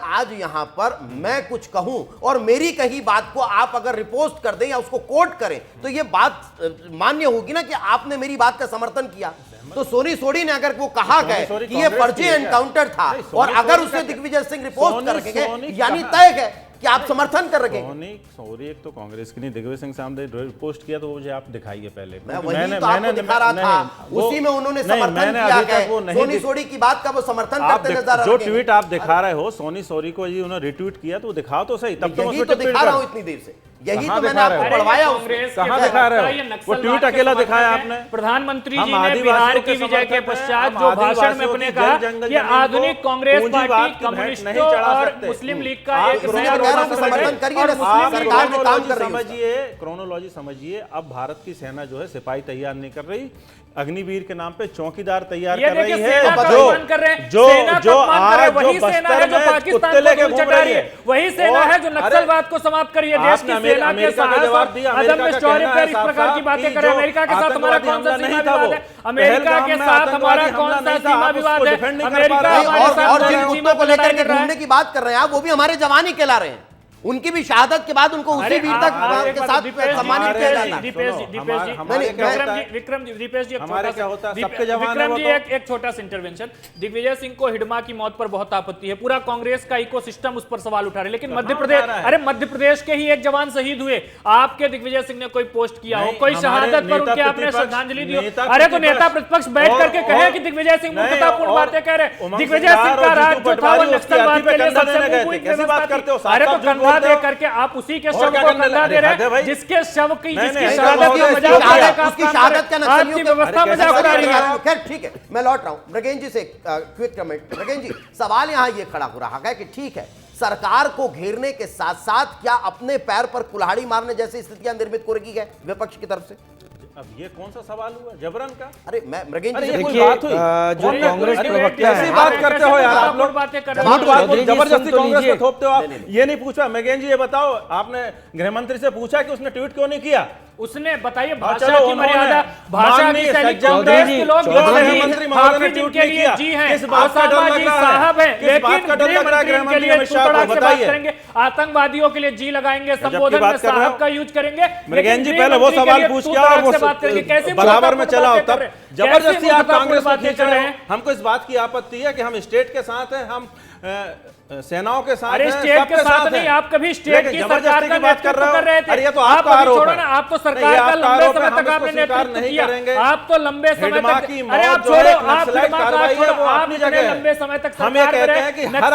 आज यहां पर मैं कुछ कहूं और मेरी कही बात को आप अगर रिपोस्ट कर दें या उसको कोट करें तो ये बात मान्य होगी ना कि आपने मेरी बात का समर्थन किया। तो सोनी सोडी ने अगर वो कहा गए कि ये फर्जी एनकाउंटर था और अगर उसे दिग्विजय सिंह रिपोर्ट कर रखेंगे यानी तय है कि आप समर्थन कर रखे। सॉरी, एक तो कांग्रेस की नहीं, दिग्विजय सिंह सामने पोस्ट किया तो मुझे आप दिखाइए पहले। मैंने दिखा रहा था, उसी में उन्होंने समर्थन किया है। सोनी सोडी की बात का वो समर्थन करते नजर आ रहे हैं। जो ट्वीट आप दिखा रहे हो सोनी सोडी को जी उन्होंने रिट्वीट किया तो दिखाओ तो सही। तब यही तो दिखा रहा हूं इतनी देर से, यही तो मैंने आपको पढ़वाया। कहां दिखा रहे हो? वो ट्वीट अकेला दिखाया आपने। प्रधानमंत्री जी ने बिहार की विजय के पश्चात जो भाषण में अपने कहा कि आधुनिक कांग्रेस पार्टी कम्युनिस्टों और मुस्लिम लीग का एक समर्थन करिए। समझिए, क्रोनोलॉजी समझिए। अब भारत की सेना जो है सिपाही तैयार नहीं कर रही, अग्निवीर के नाम पे चौकीदार तैयार कर रही है। जो आज वही सेना है जो पाकिस्तान को दूर चटा रही है, वही सेना है जो नक्सलवाद को समाप्त कर रही है। देश की सेना के साहस अदम्य शौर्य पर इस प्रकार की बातें कर रहे हैं। अमेरिका के साथ हमारा कौन सा सीमा विवाद है? अमेरिका के साथ हमारा कौन सा सीमा विवाद है? अमेरिका और जिन मुद्दों को लेकर के ढूंढने की बात कर रहे हैं आप, वो भी हमारे जवान ही कहला रहे हैं। उनकी भी शहादत के बाद उनको उसी वीरता के साथ सम्मानित किया जाता है। विक्रम जी एक छोटा सा इंटरवेंशन। दिग्विजय सिंह को हिडमा की मौत पर बहुत आपत्ति है, पूरा कांग्रेस का इकोसिस्टम उस पर सवाल उठा रहे हैं। लेकिन मध्य प्रदेश के ही एक जवान शहीद हुए, आपके दिग्विजय सिंह ने कोई पोस्ट किया हो, कोई शहादत पर उनके आपने श्रद्धांजलि दी हो? अरे तो नेता प्रतिपक्ष बैठ करके कहे कि दिग्विजय सिंह मूर्खतापूर्ण बातें कह रहे। दिग्विजय सिंह का राज जो था वो नक्सलवाद के लिए सबसे बात करते हो। अरे तो दे करके आप उसी के शव को कंधा दे रहे हैं जिसके शव की जिसकी शहादत का मजाक उसकी शहादत का नक्सलियों की व्यवस्था मजाक उड़ा रही है। खैर ठीक है, मैं लौट रहा हूं मृगेन जी से क्विक कमेंट। मृगेन जी, सवाल यहां ये खड़ा हो रहा है कि ठीक है, सरकार को घेरने के साथ साथ क्या अपने पैर पर कुल्हाड़ी मारने जैसी स्थितियां निर्मित हो रही है विपक्ष की तरफ से? अब ये कौन सा सवाल हुआ जबरन का? अरे मैं मृगेन जी देखिए, जो कांग्रेस प्रवक्ता है, बात करते हो यार आप लोग, जबरदस्ती कांग्रेस पे थोपते हो आप। ये नहीं पूछा मृगेन जी, ये बताओ आपने गृह मंत्री से पूछा कि उसने ट्वीट क्यों नहीं किया? उसने बताइए भाषा की मर्यादा, भाषा की कांग्रेस के लोग गृहमंत्री महोदय ने ट्वीट नहीं किया, जी हैं, किस बात का डर लग रहा है? लेकिन गृहमंत्री अमित शाह को बताइए, आतंकवादियों के लिए जी लगाएंगे, संबोधन में साहब का यूज करेंगे। मृगेन जी पहले वो सवाल पूछ के और वो बराबर में चलाओ, तब जबरदस्ती आप कांग्रेस को खींच रहे हैं। हमको इस बात की आपत्ति है कि हम स्टेट के साथ हैं, हम सेनाओं के साथ, अरे स्टेट के साथ नहीं, आप कभी स्टेट की सरकार का बात कर रहे थे। अरे ये तो आपका आरोप है। आप तो सरकार का लंबे समय तक आपने नेतृत्व किया, आप तो लंबे समय तक, अरे आप छोड़ो, आप लंबे समय तक हम ये कहते हैं कि हर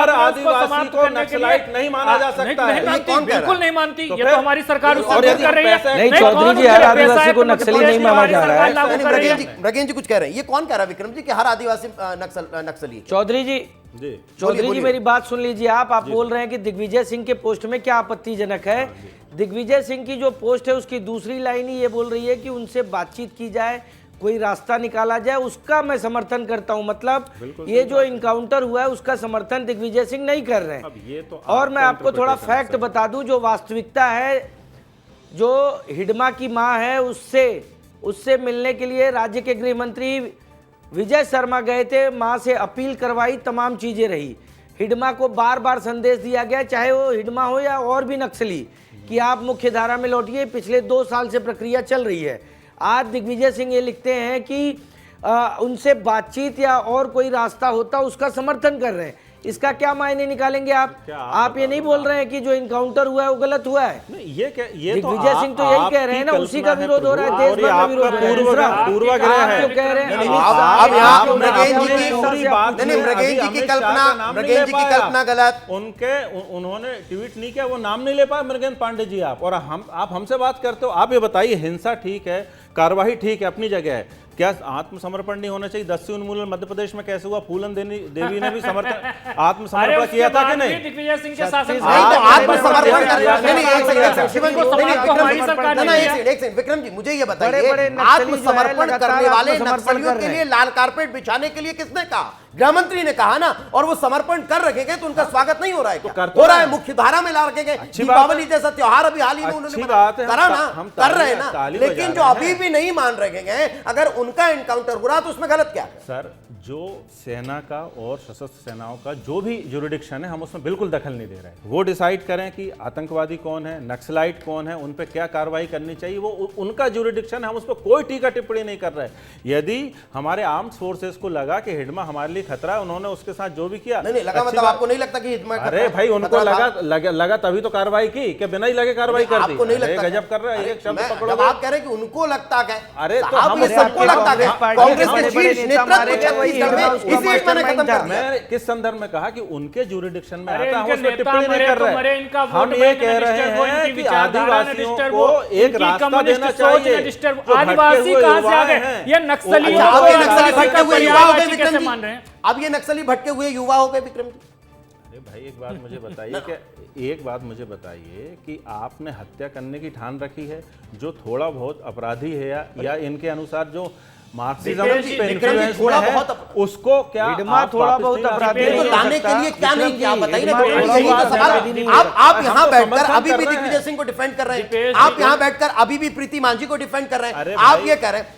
आदिवासी को नक्सलाइट नहीं माना जा सकता है। बिल्कुल नहीं मानती, ये तो हमारी सरकार कर रही है। नहीं चौधरी जी, हर आदिवासी को नक्सली नहीं माना जा रहा है। मृगेन जी कुछ कह रहे हैं, ये कौन कह रहा है विक्रम जी कि हर आदिवासी नक्सली? चौधरी जी मेरी बात सुन लीजिए। आप बोल रहे हैं कि दिग्विजय सिंह के पोस्ट में क्या आपत्तिजनक है। दिग्विजय सिंह की जो पोस्ट है उसकी दूसरी लाइन ही ये बोल रही है कि उनसे बातचीत की जाए, कोई रास्ता निकाला जाए, उसका मैं समर्थन करता हूं। मतलब ये जो इनकाउंटर हुआ है उसका समर्थन दिग्विजय सिंह नहीं कर रहे हैं। और मैं आपको थोड़ा फैक्ट बता दूं, जो वास्तविकता है, जो हिडमा की मां है उससे मिलने के लिए राज्य के गृह मंत्री विजय शर्मा गए थे, मां से अपील करवाई, तमाम चीजें रही। हिडमा को बार बार संदेश दिया गया, चाहे वो हिडमा हो या और भी नक्सली, कि आप मुख्य धारा में लौटिए। पिछले 2 साल से प्रक्रिया चल रही है। आज दिग्विजय सिंह ये लिखते हैं कि उनसे बातचीत या और कोई रास्ता होता उसका समर्थन कर रहे हैं। इसका क्या मायने निकालेंगे आप ये नहीं बोल रहे हैं कि जो इनकाउंटर हुआ है वो गलत हुआ है? ये दिग्विजय सिंह तो यही कह रहे हैं ना, उसी का विरोध हो रहा है, देश भर में विरोध हो रहा है। पूर्वाग्रह है, जो कह रहे हैं मृगेन जी की कल्पना गलत। उन्होंने ट्वीट नहीं किया, वो नाम नहीं ले पाए मृगेन पांडे जी। आप हमसे बात करते हो। आप ये बताइए, हिंसा ठीक है, कार्रवाई ठीक है, अपनी जगह है, क्या आत्मसमर्पण नहीं होना चाहिए? 10 उन्मूलन मध्य प्रदेश में कैसे हुआ? फूलन देवी ने भी आत्मसमर्पण किया था कि नहीं? दिग्विजय सिंह के शासन विक्रम जी मुझे ये बताइए, आत्मसमर्पण करने वाले नक्सलियों के लिए लाल कारपेट बिछाने के लिए किसने कहा? गृह मंत्री ने कहा ना, और वो समर्पण कर रखेंगे तो उनका स्वागत नहीं हो रहा है क्या? करते हो रहा है, हैं। मुख्य धारा में ला रखेंगे। अच्छी दीपावली जैसा त्योहार अभी हाल ही में उन्होंने बात है, करा ना, हम कर रहे हैं ना, ताली बजा लेकिन जो रहे अभी हैं। भी नहीं मान रहे हैं, अगर उनका एनकाउंटर हो रहा तो उसमें गलत क्या है? सर, जो सेना का और सशस्त्र सेनाओं का जो भी जुरिडिक्शन है, हम उसमें बिल्कुल दखल नहीं दे रहे हैं। वो डिसाइड करें कि आतंकवादी कौन है, नक्सलाइट कौन है, उन पे क्या कार्रवाई करनी चाहिए, वो उनका जुरिडिक्शन है, हम उस पर कोई टीका टिप्पणी नहीं कर रहे। यदि हमारे आर्म्ड फोर्सेस को लगा कि हिडमा हमारे लिए खतरा है, उन्होंने उसके साथ जो भी किया, नहीं लगा, मतलब आपको नहीं लगता कि हिडमा खतरा? अरे भाई, उनको लगा तभी तो कार्रवाई की, कि बिना ही लगे कार्रवाई कर दी। आपको नहीं लगता? गजब कर रहे हैं, एक शब्द पकड़ो। जब आप कह रहे हैं कि उनको लगता है, अरे तो आप ये सबको लगता है, कांग्रेस के शीर्ष नेतृत्व छत्तीसगढ़ में इसी एक मैंने खत्म कर दिया। मैं किस संदर्भ में कहा कि उनके जुरिडिक्शन में अरे आता है, हम इनके उस पर नेता टिप्पणी नहीं मरे कर तो रहे मरे, हैं। इनका हम वोट ये बैंक कह रहे रजिस्टर हो, हैं इनकी कि विचारधारा आदिवासियों रजिस्टर को हो, एक इनकी रास्ता कम्युनिस्ट देना सोच चाहिए। रजिस्टर। जो भटके आदिवासी हुए कहां से आ युवा गए? हैं। ये नक्सलियों अच्छा, को अब ये नक्सली भटके हुए युवा हो गए पर्यायवाची विक्रम कैसे जी? मान रहे हैं? अब ये नक्सली भटके हुए युवा हो गए विक्रम जी? अरे भाई, एक बात मुझे बताइए कि कि आपने हत्या करने की ठान रखी है, जो थोड़ा बहुत अपराधी है या इनके अनुसार जो मार्क्सिज्म पे इन्फ्लुएंस थोड़ा है, बहुत उसको क्या हिडमा आप थोड़ा वापस बहुत नहीं ला अपराधी सकते? तो नहीं लाने सकता। के लिए क्या नहीं किया, आप बताइए ना। हिडमा यही थोड़ा तो बहुत सवाल अपराधी नहीं आप यहाँ हम तो बैठकर समर्थन अभी कर भी रहे हैं। दिग्विजय सिंह को डिफेंड कर रहे हैं, दीपेश आप जी, यहाँ बैठकर अभी भी प्रीति मांझी को डिफेंड कर रहे हैं। अरे आप भाई। ये कह रहे हैं,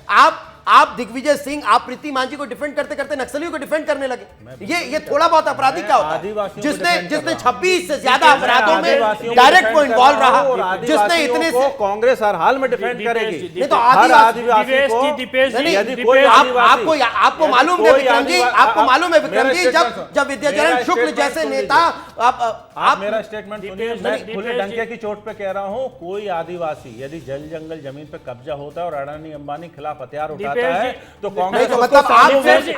आप दिग्विजय सिंह, आप प्रीति मांझी को डिफेंड करते करते नक्सलियों को डिफेंड करने लगे। ये थोड़ा बहुत अपराधी क्या होता है? आदिवासियों को जिसने defend कर जिसने रहा हूं। 26 से ज्यादा अपराधों में आदिवासियों को डायरेक्ट defend वो कर इन्वॉल्व रहा हूं, और रहा, जिसने आदिवासियों इतने को से कांग्रेस हर हाल में डिफेंड दीपेश करेगी। जी, नहीं तो हर आदिवासी आदिवासी को दीपेश जी, यदि दीपेश कोई जी, आदिवासी- आपको यदि मालूम है कोई विक्रम जी, आदिवासी- आपको मालूम है विक्रम मेरा जी, statement जब विद्याचरण मेरा शुक्ल statement जैसे सुन नेता आप मेरा स्टेटमेंट सुनिए। दीपेश मैं जी, खुले दीपेश डंके जी। की चोट पे कह रहा हूँ, कोई आदिवासी यदि जल जंगल जमीन पे कब्जा होता है और अडानी अंबानी खिलाफ हथियार उठाता दीपेश है, जी, तो नहीं कांग्रेस तो उसको मतलब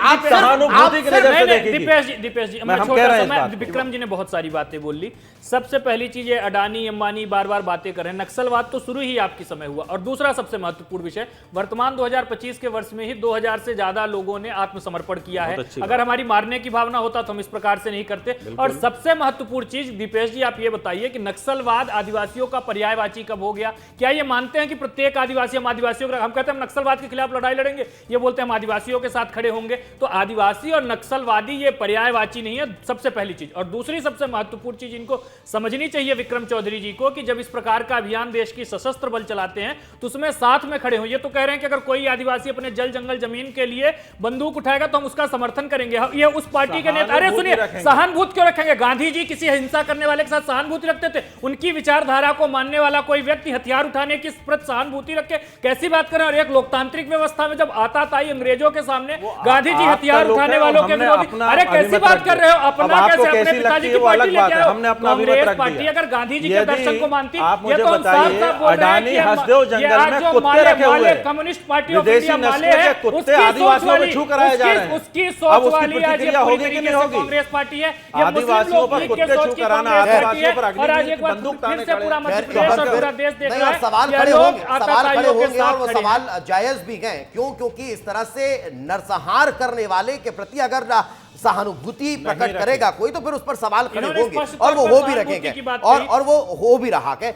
आप सहानुभूति की नजर से देखेगी। दीपेश जी, मैं हम छोटा कह रहे सा- हैं इस मैं- बात को। विक्रम जी ने बहुत सारी बातें बोल ली। सबसे पहली चीज है, अडानी अंबानी बार बार बातें कर रहे हैं, नक्सलवाद तो शुरू ही आपके समय हुआ। और दूसरा सबसे महत्वपूर्ण विषय, वर्तमान 2025 के वर्ष में ही 2000 से ज्यादा लोगों ने आत्मसमर्पण किया है। अगर हमारी मारने की भावना होता तो हम इस प्रकार से नहीं करते। और सबसे महत्वपूर्ण चीज, दीपेश जी आप ये बताइए कि नक्सलवाद आदिवासियों का पर्यायवाची कब हो गया? क्या ये मानते हैं कि प्रत्येक आदिवासी, हम आदिवासियों को, हम कहते हैं हम नक्सलवाद के खिलाफ लड़ाई लड़ेंगे, ये बोलते हैं हम आदिवासियों के साथ खड़े होंगे। तो आदिवासी और नक्सलवादी ये पर्यायवाची नहीं है, सबसे पहली चीज। और दूसरी सबसे महत्वपूर्ण चीज इनको समझनी चाहिए विक्रम चौधरी जी को, कि जब इस प्रकार का अभियान देश की सशस्त्र बल चलाते हैं तो उसमें साथ में खड़े हो। ये तो कह रहे हैं कि अगर कोई आदिवासी अपने जल जंगल जमीन के लिए बंदूक उठाएगा तो हम उसका समर्थन करेंगे। ये उस पार्टी के नेता, अरे सुनिए, सहानुभूति क्यों रखेंगे? गांधी जी किसी हिंसा करने वाले के साथ सहानुभूति रखते थे? उनकी विचारधारा को मानने वाला कोई व्यक्ति हथियार उठाने की प्रति सहानुभूति रखे, कैसी बात करें? और एक लोकतांत्रिक व्यवस्था में जब आताताई अंग्रेजों के सामने गांधी जी हथियार उठाने वालों के विरोधी, अरे कैसी बात कर रहे हो? अपना कैसे अपने पिताजी की पार्टी लेके आओ? कांग्रेस पार्टी अगर गांधी जी के दर्शन को मानती, ये तो हम साफ साफ बोल रहे हैं कि हसदेव जंगल में कुत्ते रखे हुए हैं, कम्युनिस्ट पार्टी ऑफ विदेशी इंडिया माले नस्लों के है, कुत्ते आदिवासियों में छू कराए जा रहे हैं। उसकी सोच अब उसकी वाली आज ये प्रतिक्रिया पूरी होगी कि तरीके नहीं से होगी? कांग्रेस पार्टी है। ये मुस्लिम आदिवासियों लोग पर लीग के कुत्ते सोच छू की कराना, कांग्रेस पार्टी आदिवासियों पर है। और आज अग्निवीर एक बार बंदूक फिर ताने से खड़े पूरा हैं। मध्य खैर, प्रदेश और फिर- पूरा देश देख नहीं, रहा और है सवाल कि खड़े लोग होंगे, सवाल खड़े आतताइयों के होंगे और साथ वो खड़े हैं। सवाल जायज भी हैं। क्यों? क्योंकि इस तरह से नरसंहार करने वाले के प्रति अगर सहानुभूति प्रकट करेगा कोई, तो फिर उस पर सवाल खड़े इन्होंने होंगे स्पष्ट और वो तौर पर हो भी सहानुभूति रखेंगे की बात और कही। वो हो भी रहा है।